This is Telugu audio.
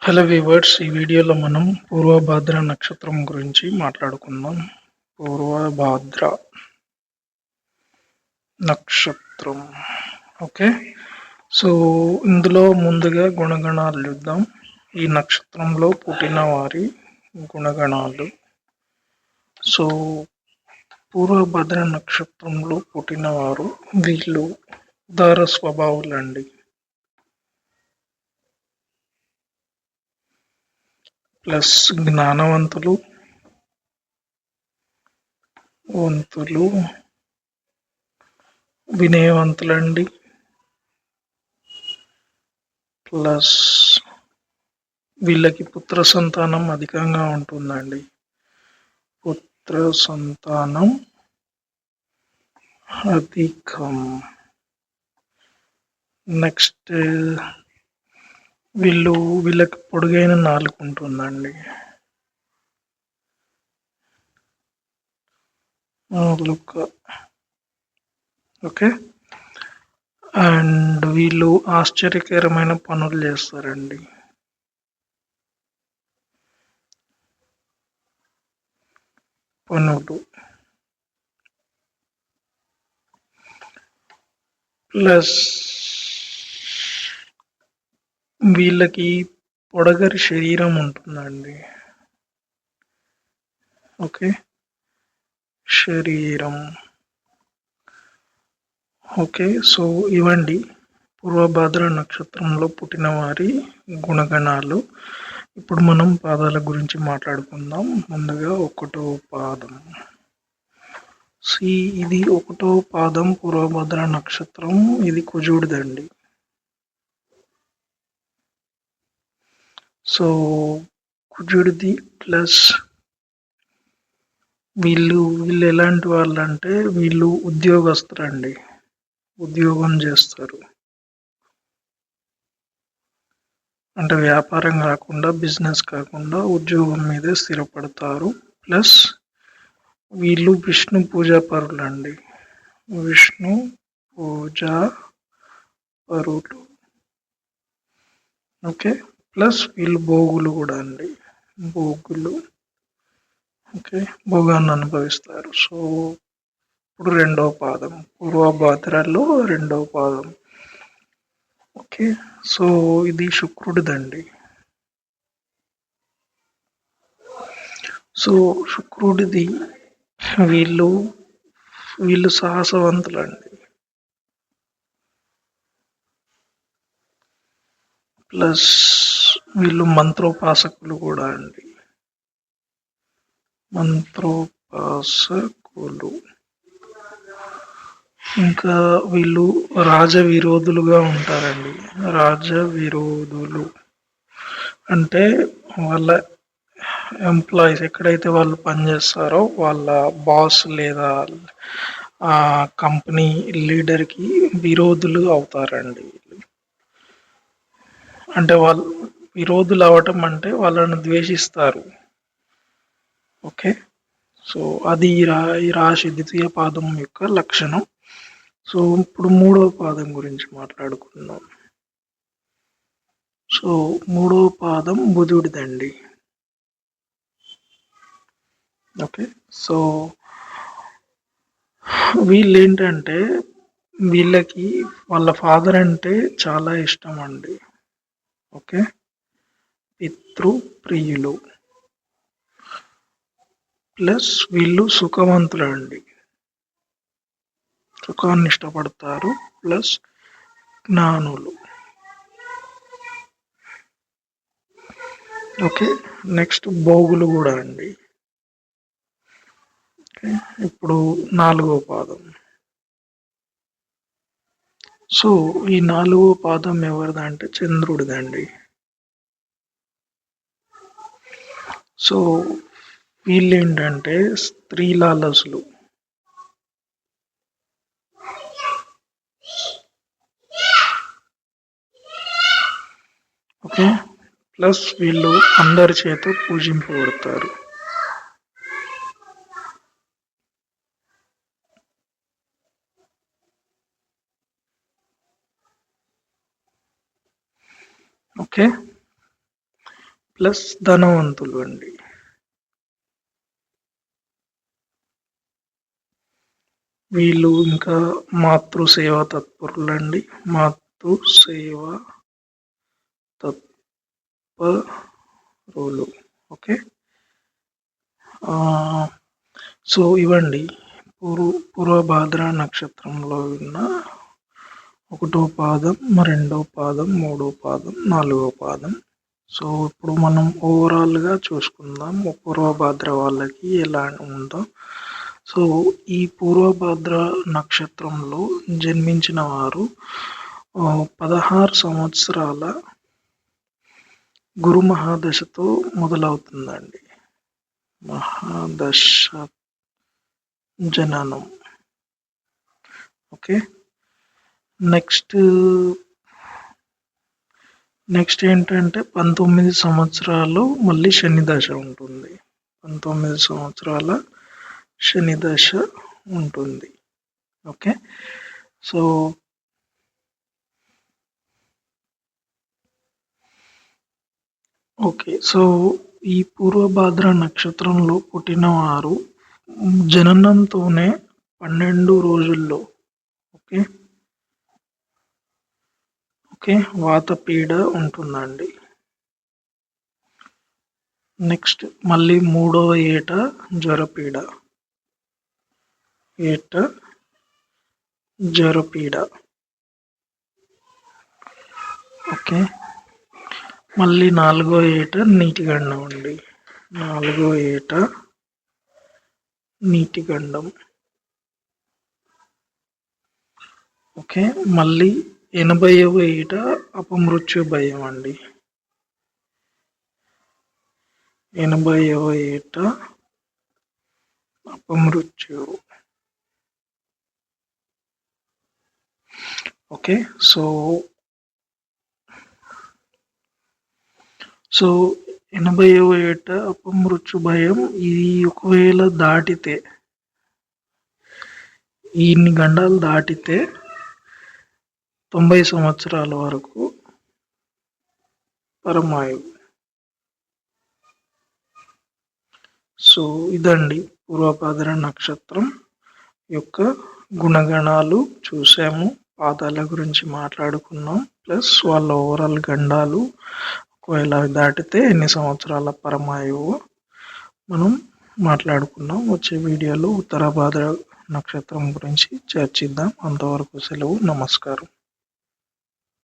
హలో వ్యూవర్స్, ఈ వీడియోలో మనం పూర్వభాద్ర నక్షత్రం గురించి మాట్లాడుకుందాం. పూర్వభాద్ర నక్షత్రం. ఓకే, సో ఇందులో ముందుగా గుణగణాలు చూద్దాం. ఈ నక్షత్రంలో పుట్టిన వారి గుణగణాలు. సో పూర్వభద్ర నక్షత్రంలో పుట్టిన వారు వీళ్ళు ఉదార స్వభావులండి. ప్లస్ జ్ఞానవంతులు, వినయవంతులండి. ప్లస్ వీళ్ళకి పుత్ర సంతానం అధికంగా ఉంటుందండి. పుత్ర సంతానం అధికం. నెక్స్ట్ వీళ్ళకి పొడుగైన నాలుక ఉంటుందండి. నాలుక. ఓకే, అండ్ వీళ్ళు ఆశ్చర్యకరమైన పనులు చేస్తారండి. పనులు. ప్లస్ వీళ్ళకి పొడగరి శరీరం ఉంటుందండి. ఓకే, శరీరం. ఓకే, సో ఇవండి పూర్వభాద్ర నక్షత్రంలో పుట్టిన వారి గుణగణాలు. ఇప్పుడు మనం పాదాల గురించి మాట్లాడుకుందాం. ముందుగా 1వ పాదం. ఇది 1వ పాదం పూర్వభద్ర నక్షత్రం. ఇది కుజుడిదండి. సో కుజుడిది. ప్లస్ వీళ్ళు ఎలాంటి వాళ్ళు అంటే వీళ్ళు ఉద్యోగస్తులండి. ఉద్యోగం చేస్తారు. అంటే వ్యాపారం కాకుండా, బిజినెస్ కాకుండా ఉద్యోగం మీదే స్థిరపడతారు. ప్లస్ వీళ్ళు విష్ణు పూజా పరులండి. విష్ణు పూజా పరులు. ఓకే, ప్లస్ వీళ్ళు భోగులు కూడా అండి. భోగులు. ఓకే, భోగాన్ని అనుభవిస్తారు. సో ఇప్పుడు 2వ పాదం పూర్వభాద్రలో 2వ పాదం. ఓకే, సో ఇది శుక్రుడిదండి. సో శుక్రుడిది. వీళ్ళు సాహసవంతులండి. ప్లస్ వీళ్ళు మంత్రోపాసకులు కూడా అండి. మంత్రోపాసకులు. ఇంకా వీళ్ళు రాజ విరోధులుగా ఉంటారండి. రాజ విరోధులు అంటే వాళ్ళ ఎంప్లాయీస్ ఎక్కడైతే వాళ్ళు పనిచేస్తారో వాళ్ళ బాస్ లేదా ఆ కంపెనీ లీడర్కి విరోధులు అవుతారండి. అంటే వాళ్ళు విరోధులు అవటం అంటే వాళ్ళను ద్వేషిస్తారు. ఓకే, సో అది ఈ రాశి ద్వితీయ పాదం యొక్క లక్షణం. సో ఇప్పుడు 3వ పాదం గురించి మాట్లాడుకుందాం. సో 3వ పాదం బుధుడిదండి. ఓకే, సో వీళ్ళు ఏంటంటే వీళ్ళకి వాళ్ళ ఫాదర్ అంటే చాలా ఇష్టం అండి. ఓకే, పితృప్రియులు. ప్లస్ వీళ్ళు సుఖవంతులు అండి. సుఖాన్ని ఇష్టపడతారు. ప్లస్ జ్ఞానులు. ఓకే, నెక్స్ట్ భోగులు కూడా అండి. ఇప్పుడు 4వ పాదం. సో ఈ 4వ పాదం ఎవరిదంటే చంద్రుడిదండి. సో వీళ్ళు ఏంటంటే స్త్రీలాలసులు. ఓకే, ప్లస్ వీళ్ళు అందరి చేత పూజింపబడతారు. ఓకే, ప్లస్ ధనవంతులు అండి. వీళ్ళు ఇంకా మాతృసేవా తత్పరులండి. మాతృసేవా తత్పరులు. ఓకే. సో ఇవండి పూర్వభాద్ర నక్షత్రంలో ఉన్న 1వ పాదం, 2వ పాదం, 3వ పాదం, 4వ పాదం. సో ఇప్పుడు మనం ఓవరాల్గా చూసుకుందాం పూర్వభాద్ర వాళ్ళకి ఎలా ఉందో. సో ఈ పూర్వభాద్ర నక్షత్రంలో జన్మించిన వారు 16 సంవత్సరాల గురు మహాదశతో మొదలవుతుందండి. మహాదశ జననం. ఓకే. నెక్స్ట్ ఏంటంటే 19 సంవత్సరాలు మళ్ళీ శని దశ ఉంటుంది. 19 సంవత్సరాల శని దశ ఉంటుంది. ఓకే. సో ఈ పూర్వభాద్ర నక్షత్రంలో పుట్టిన వారు జననంతోనే 12 రోజుల్లో ఓకే వాతపీడ ఉంటుందండి. నెక్స్ట్ మళ్ళీ 3వ ఏట జ్వరపీడ. ఓకే. మళ్ళీ 4వ ఏట నీటిగండం అండి. 4వ ఏట నీటిగండం. ఓకే. మళ్ళీ 80వ ఏట అపమృత్యు భయం అండి. 80వ ఏట అపమృత్యు. ఓకే. సో 80వ ఏట అపమృత్యు భయం ఇది ఒకవేళ దాటితే, ఇన్ని గండాలు దాటితే 90 సంవత్సరాల వరకు పరమాయువు. సో ఇదండి పూర్వభాద్ర నక్షత్రం యొక్క గుణగణాలు చూసాము. పాదాల గురించి మాట్లాడుకున్నాం. ప్లస్ వాళ్ళ ఓవరాల్ గండాలు ఒకవేళ దాటితే ఎన్ని సంవత్సరాల పరమాయువు మనం మాట్లాడుకున్నాం. వచ్చే వీడియోలో ఉత్తరాభాద్ర నక్షత్రం గురించి చర్చిద్దాం. అంతవరకు సెలవు. నమస్కారం.